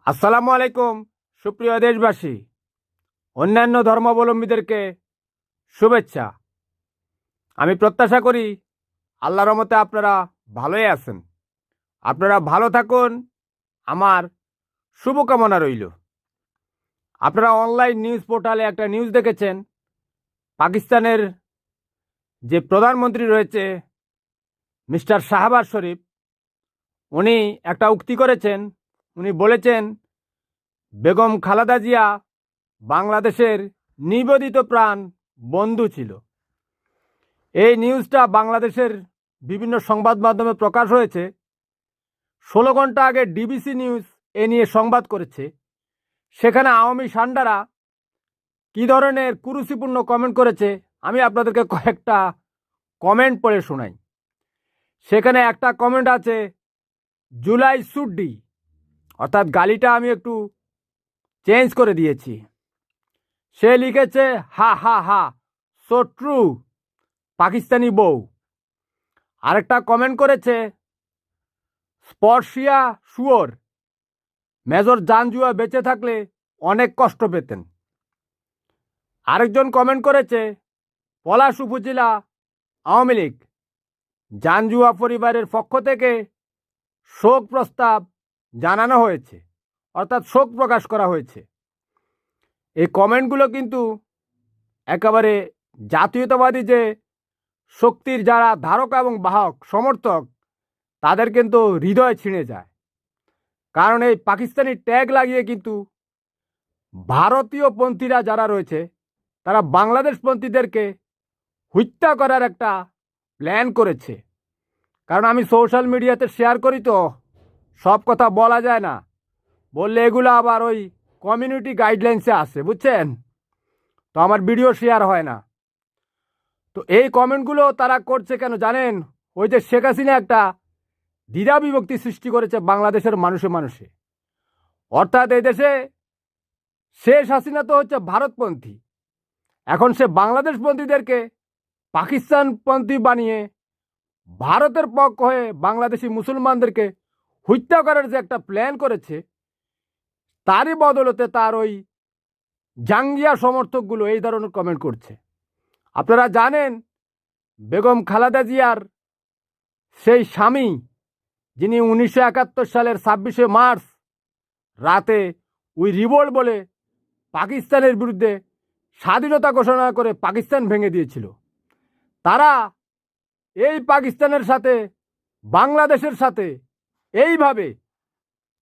আসসালামু আলাইকুম সুপ্রিয় দেশবাসী, অন্যান্য ধর্মাবলম্বীদেরকে শুভেচ্ছা। আমি প্রত্যাশা করি আল্লাহর রহমতে আপনারা ভালোই আছেন। আপনারা ভালো থাকুন, আমার শুভকামনা রইল। আপনারা অনলাইন নিউজ পোর্টালে একটা নিউজ দেখেছেন, পাকিস্তানের যে প্রধানমন্ত্রী রয়েছে মিস্টার শাহবাজ শরীফ, উনি একটা উক্তি করেছেন। উনি বলেছেন বেগম খালেদা জিয়া বাংলাদেশের নিবেদিত প্রাণ বন্ধু ছিল। এই নিউজটা বাংলাদেশের বিভিন্ন সংবাদ মাধ্যমে প্রকাশ হয়েছে। 16 ঘন্টা আগে ডিবিসি নিউজ এ নিয়ে সংবাদ করেছে। সেখানে আওয়ামী সান্ডারা কী ধরনের কুরুচিপূর্ণ কমেন্ট করেছে আমি আপনাদেরকে কয়েকটা কমেন্ট পড়ে শোনাই। সেখানে একটা কমেন্ট আছে, জুলাই সুড্ডি, অর্থাৎ গালিটা আমি একটু চেঞ্জ করে দিয়েছি। সে লিখেছে হা হা হা, সো ট্রু, পাকিস্তানি বউ। আরেকটা কমেন্ট করেছে স্পর্শিয়া শুয়োর, মেজর জানজুয়া বেঁচে থাকলে অনেক কষ্ট পেতেন। আরেকজন কমেন্ট করেছে পলাশ উপজেলা আওয়ামী লীগ, জানজুয়া পরিবারের পক্ষ থেকে শোক প্রস্তাব জানানো হয়েছে, অর্থাৎ শোক প্রকাশ করা হয়েছে। এই কমেন্টগুলো কিন্তু একেবারে জাতীয়তাবাদী যে শক্তির যারা ধারক এবং বাহক সমর্থক, তাদের কিন্তু হৃদয় ছিঁড়ে যায়। কারণ এই পাকিস্তানি ট্যাগ লাগিয়ে কিন্তু ভারতীয় পন্থীরা যারা রয়েছে তারা বাংলাদেশ পন্থীদেরকে হত্যা করার একটা প্ল্যান করেছে। কারণ আমি সোশ্যাল মিডিয়াতে শেয়ার করি, তো সব কথা বলা যায় না, বললে এগুলো আবার ওই কমিউনিটি গাইডলাইন্সে আসে, বুঝছেন, তো আমার ভিডিও শেয়ার হয় না। তো এই কমেন্টগুলো তারা করছে কেন জানেন? ওই যে শেখ হাসিনা একটা দ্বিধা বিভক্তি সৃষ্টি করেছে বাংলাদেশের মানুষে মানুষে। অর্থাৎ এই দেশে শেষ হাসিনা তো হচ্ছে ভারতপন্থী, এখন সে বাংলাদেশপন্থীদেরকে পাকিস্তানপন্থী বানিয়ে ভারতের পক্ষ হয়ে বাংলাদেশি মুসলমানদেরকে হত্যা করার যে একটা প্ল্যান করেছে, তারই বদলতে তার ওই জাঙ্গিয়া সমর্থকগুলো এই ধরনের কমেন্ট করছে। আপনারা জানেন বেগম খালেদা জিয়ার সেই স্বামী, যিনি 1971 সালের 26শে মার্চ রাতে ওই রিভোল্ট বলে পাকিস্তানের বিরুদ্ধে স্বাধীনতা ঘোষণা করে পাকিস্তান ভেঙে দিয়েছিল, তারা এই পাকিস্তানের সাথে বাংলাদেশের সাথে এইভাবে